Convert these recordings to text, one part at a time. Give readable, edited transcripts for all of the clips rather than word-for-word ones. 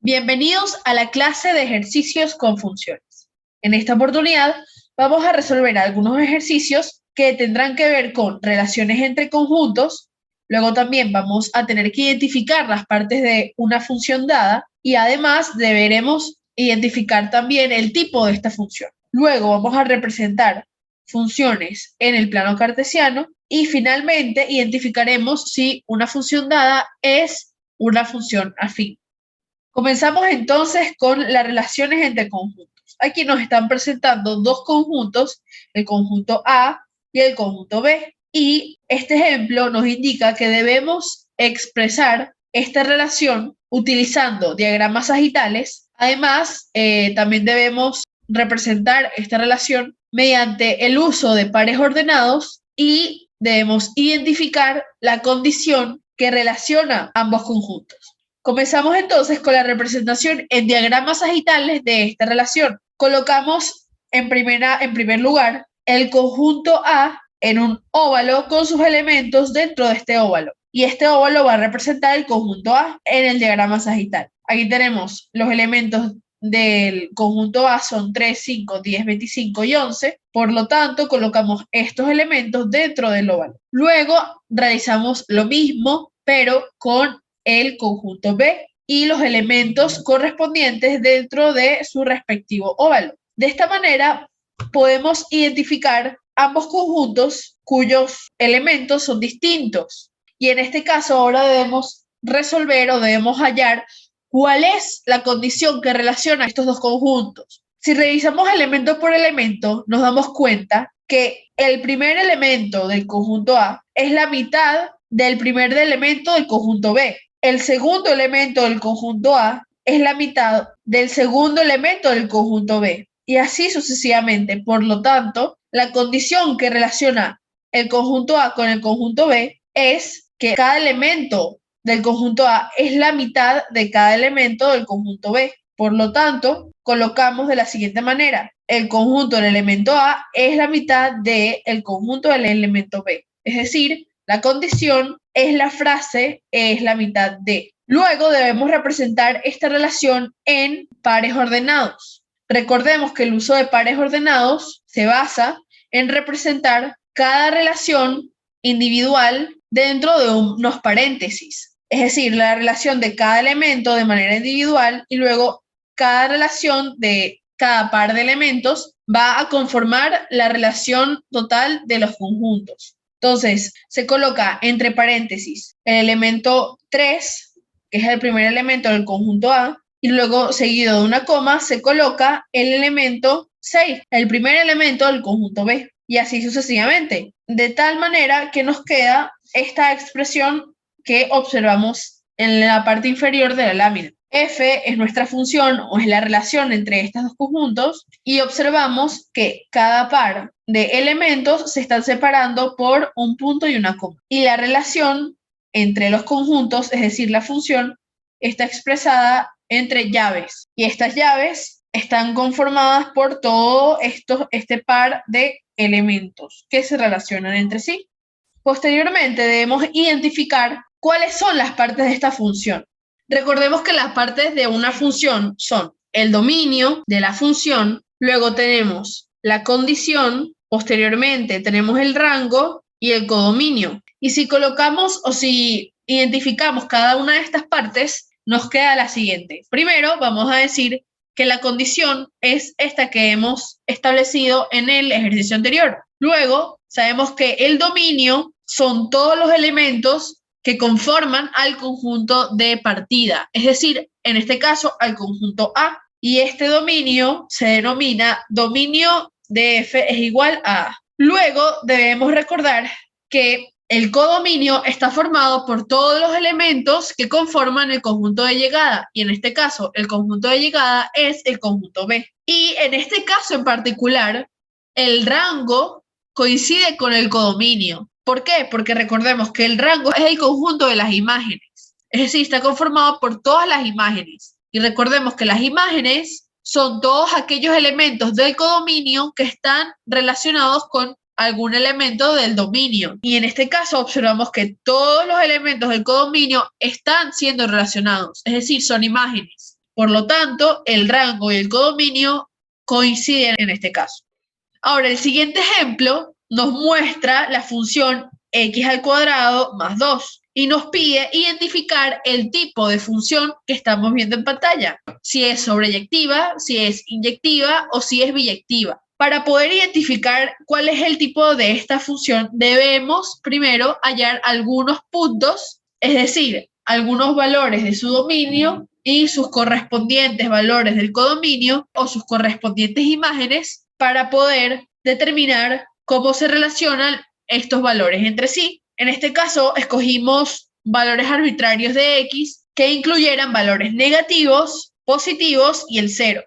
Bienvenidos a la clase de ejercicios con funciones. En esta oportunidad vamos a resolver algunos ejercicios que tendrán que ver con relaciones entre conjuntos. Luego también vamos a tener que identificar las partes de una función dada y además deberemos identificar también el tipo de esta función. Luego vamos a representar funciones en el plano cartesiano y finalmente identificaremos si una función dada es una función afín. Comenzamos entonces con las relaciones entre conjuntos. Aquí nos están presentando dos conjuntos, el conjunto A y el conjunto B. Y este ejemplo nos indica que debemos expresar esta relación utilizando diagramas sagitales. Además, también debemos representar esta relación mediante el uso de pares ordenados y debemos identificar la condición que relaciona ambos conjuntos. Comenzamos entonces con la representación en diagramas sagitales de esta relación. Colocamos en primer lugar el conjunto A en un óvalo con sus elementos dentro de este óvalo. Y este óvalo va a representar el conjunto A en el diagrama sagital. Aquí tenemos los elementos del conjunto A son 3, 5, 10, 25 y 11. Por lo tanto, colocamos estos elementos dentro del óvalo. Luego realizamos lo mismo, pero con el conjunto B y los elementos correspondientes dentro de su respectivo óvalo. De esta manera podemos identificar ambos conjuntos cuyos elementos son distintos. Y en este caso ahora debemos resolver o debemos hallar cuál es la condición que relaciona estos dos conjuntos. Si revisamos elemento por elemento, nos damos cuenta que el primer elemento del conjunto A es la mitad del primer elemento del conjunto B. El segundo elemento del conjunto A es la mitad del segundo elemento del conjunto B. Y así sucesivamente. Por lo tanto, la condición que relaciona el conjunto A con el conjunto B es que cada elemento del conjunto A es la mitad de cada elemento del conjunto B. Por lo tanto, colocamos de la siguiente manera. El conjunto del elemento A es la mitad del conjunto del elemento B. Es decir, la condición es la frase es la mitad de. Luego debemos representar esta relación en pares ordenados. Recordemos que el uso de pares ordenados se basa en representar cada relación individual dentro de unos paréntesis. Es decir, la relación de cada elemento de manera individual y luego cada relación de cada par de elementos va a conformar la relación total de los conjuntos. Entonces, se coloca entre paréntesis el elemento 3, que es el primer elemento del conjunto A, y luego seguido de una coma se coloca el elemento 6, el primer elemento del conjunto B, y así sucesivamente, de tal manera que nos queda esta expresión que observamos en la parte inferior de la lámina. F es nuestra función o es la relación entre estos dos conjuntos y observamos que cada par de elementos se están separando por un punto y una coma. Y la relación entre los conjuntos, es decir, la función, está expresada entre llaves. Y estas llaves están conformadas por todo este par de elementos que se relacionan entre sí. Posteriormente debemos identificar cuáles son las partes de esta función. Recordemos que las partes de una función son el dominio de la función, luego tenemos la condición, posteriormente tenemos el rango y el codominio. Y si colocamos o si identificamos cada una de estas partes, nos queda la siguiente. Primero vamos a decir que la condición es esta que hemos establecido en el ejercicio anterior. Luego sabemos que el dominio son todos los elementos que conforman al conjunto de partida, es decir, en este caso al conjunto A. Y este dominio se denomina dominio de F es igual a A. Luego debemos recordar que el codominio está formado por todos los elementos que conforman el conjunto de llegada, y en este caso el conjunto de llegada es el conjunto B. Y en este caso en particular, el rango coincide con el codominio. ¿Por qué? Porque recordemos que el rango es el conjunto de las imágenes, es decir, está conformado por todas las imágenes. Y recordemos que las imágenes son todos aquellos elementos del codominio que están relacionados con algún elemento del dominio. Y en este caso observamos que todos los elementos del codominio están siendo relacionados, es decir, son imágenes. Por lo tanto, el rango y el codominio coinciden en este caso. Ahora, el siguiente ejemplo nos muestra la función x al cuadrado más 2 y nos pide identificar el tipo de función que estamos viendo en pantalla, si es sobreyectiva, si es inyectiva o si es biyectiva. Para poder identificar cuál es el tipo de esta función, debemos primero hallar algunos puntos, es decir, algunos valores de su dominio y sus correspondientes valores del codominio o sus correspondientes imágenes para poder determinar cómo se relacionan estos valores entre sí. En este caso, escogimos valores arbitrarios de x que incluyeran valores negativos, positivos y el 0.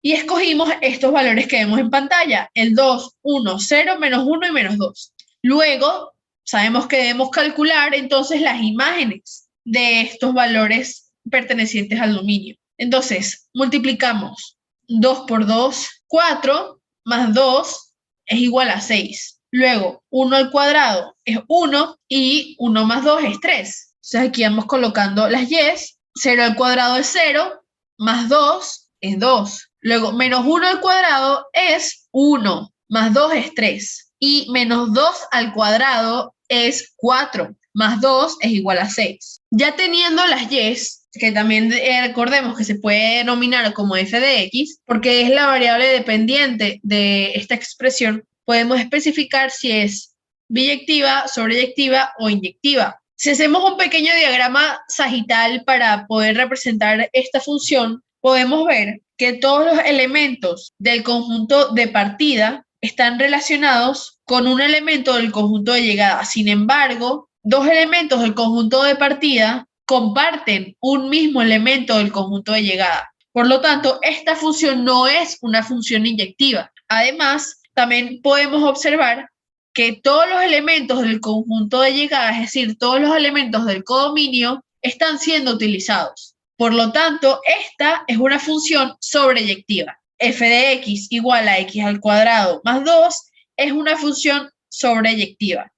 Y escogimos estos valores que vemos en pantalla, el 2, 1, 0, menos 1 y menos 2. Luego, sabemos que debemos calcular entonces las imágenes de estos valores pertenecientes al dominio. Entonces, multiplicamos 2 por 2, 4, más 2 es igual a 6. Luego, 1 al cuadrado es 1 y 1 más 2 es 3. Entonces aquí vamos colocando las y's. 0 al cuadrado es 0, más 2 es 2. Luego, menos 1 al cuadrado es 1, más 2 es 3. Y menos 2 al cuadrado es 4, más 2 es igual a 6. Ya teniendo las y's, que también recordemos que se puede denominar como f de x, porque es la variable dependiente de esta expresión, podemos especificar si es biyectiva, sobreyectiva o inyectiva. Si hacemos un pequeño diagrama sagital para poder representar esta función, podemos ver que todos los elementos del conjunto de partida están relacionados con un elemento del conjunto de llegada. Sin embargo, dos elementos del conjunto de partida comparten un mismo elemento del conjunto de llegada. Por lo tanto, esta función no es una función inyectiva. Además, también podemos observar que todos los elementos del conjunto de llegada, es decir, todos los elementos del codominio, están siendo utilizados. Por lo tanto, esta es una función sobreyectiva. F de x igual a x al cuadrado más 2 es una función sobreyectiva.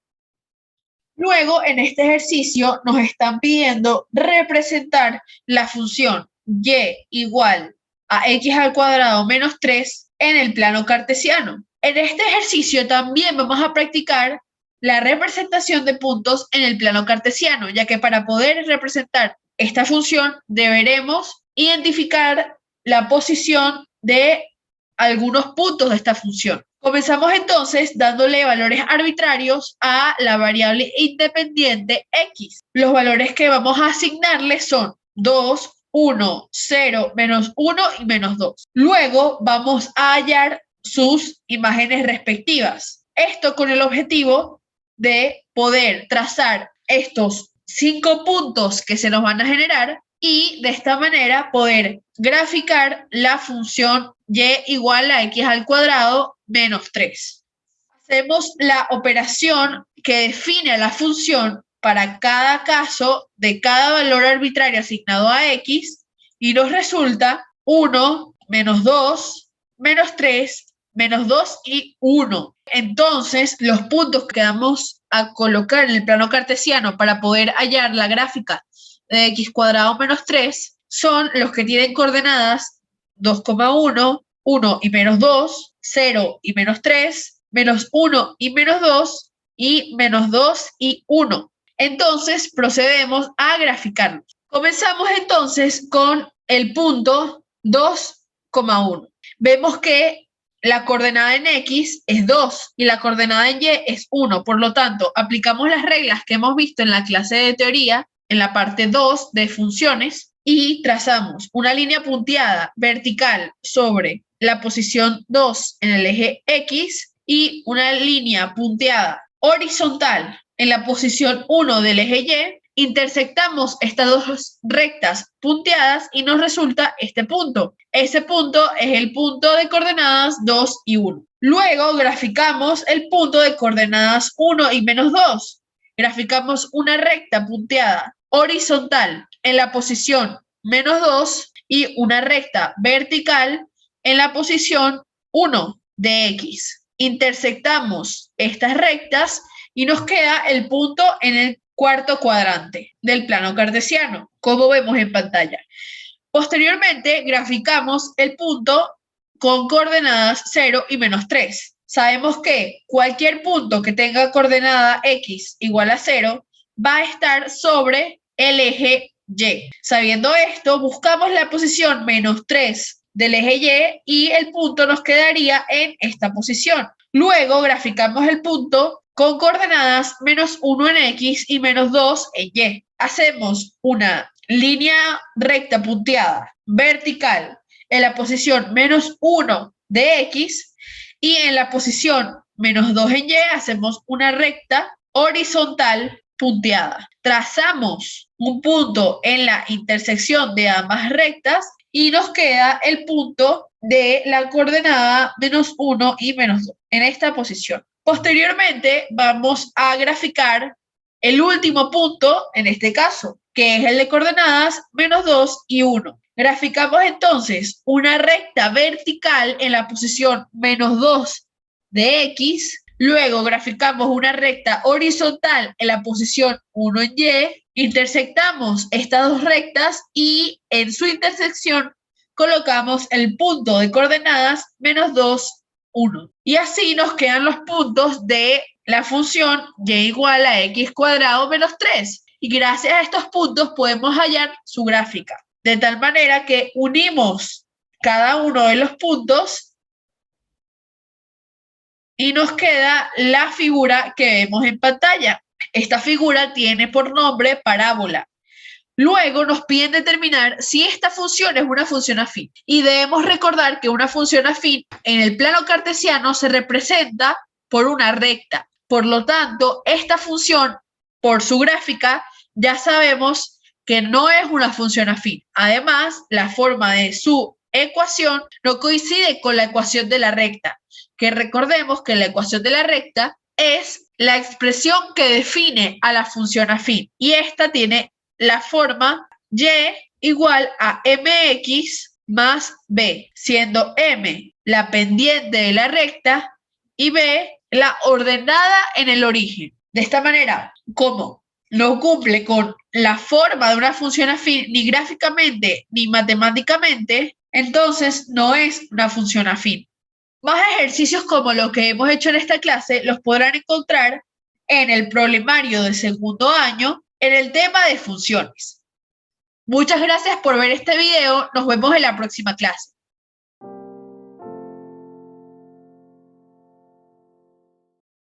Luego, en este ejercicio, nos están pidiendo representar la función y igual a x al cuadrado menos 3 en el plano cartesiano. En este ejercicio también vamos a practicar la representación de puntos en el plano cartesiano, ya que para poder representar esta función deberemos identificar la posición de algunos puntos de esta función. Comenzamos entonces dándole valores arbitrarios a la variable independiente x. Los valores que vamos a asignarle son 2, 1, 0, menos 1 y menos 2. Luego vamos a hallar sus imágenes respectivas. Esto con el objetivo de poder trazar estos 5 puntos que se nos van a generar y de esta manera poder graficar la función y igual a x al cuadrado menos 3. Hacemos la operación que define la función para cada caso de cada valor arbitrario asignado a x y nos resulta 1, menos 2, menos 3, menos 2 y 1. Entonces, los puntos que vamos a colocar en el plano cartesiano para poder hallar la gráfica de x cuadrado menos 3 son los que tienen coordenadas 2,1, 1 y menos 2, 0 y menos 3, menos 1 y menos 2 y menos 2 y 1. Entonces, procedemos a graficarlos. Comenzamos entonces con el punto 2,1. Vemos que la coordenada en x es 2 y la coordenada en y es 1. Por lo tanto, aplicamos las reglas que hemos visto en la clase de teoría, en la parte 2 de funciones, y trazamos una línea punteada vertical sobre la posición 2 en el eje x y una línea punteada horizontal en la posición 1 del eje y. Intersectamos estas dos rectas punteadas y nos resulta este punto. Ese punto es el punto de coordenadas 2 y 1. Luego graficamos el punto de coordenadas 1 y menos 2. Graficamos una recta punteada horizontal en la posición menos 2 y una recta vertical en la posición 1 de x. Intersectamos estas rectas y nos queda el punto en el cuarto cuadrante del plano cartesiano, como vemos en pantalla. Posteriormente, graficamos el punto con coordenadas 0 y -3. Sabemos que cualquier punto que tenga coordenada x igual a 0 va a estar sobre el eje y. Sabiendo esto, buscamos la posición -3 del eje y el punto nos quedaría en esta posición. Luego graficamos el punto con coordenadas -1 en x y -2 en y. Hacemos una línea recta punteada vertical en la posición -1 de x y en la posición -2 en y hacemos una recta horizontal punteada. Trazamos un punto en la intersección de ambas rectas y nos queda el punto de la coordenada -1 y -2 en esta posición. Posteriormente vamos a graficar el último punto, en este caso, que es el de coordenadas -2 y 1. Graficamos entonces una recta vertical en la posición -2 de x. Luego graficamos una recta horizontal en la posición 1 en y, intersectamos estas dos rectas y en su intersección colocamos el punto de coordenadas -2, 1. Y así nos quedan los puntos de la función y igual a x cuadrado menos 3. Y gracias a estos puntos podemos hallar su gráfica. De tal manera que unimos cada uno de los puntos y nos queda la figura que vemos en pantalla. Esta figura tiene por nombre parábola. Luego nos piden determinar si esta función es una función afín. Y debemos recordar que una función afín en el plano cartesiano se representa por una recta. Por lo tanto, esta función, por su gráfica, ya sabemos que no es una función afín. Además, la forma de su ecuación no coincide con la ecuación de la recta, que recordemos que la ecuación de la recta es la expresión que define a la función afín y esta tiene la forma y igual a mx más b, siendo m la pendiente de la recta y b la ordenada en el origen. De esta manera, como no cumple con la forma de una función afín ni gráficamente ni matemáticamente, entonces no es una función afín. Más ejercicios como los que hemos hecho en esta clase los podrán encontrar en el problemario de segundo año en el tema de funciones. Muchas gracias por ver este video. Nos vemos en la próxima clase.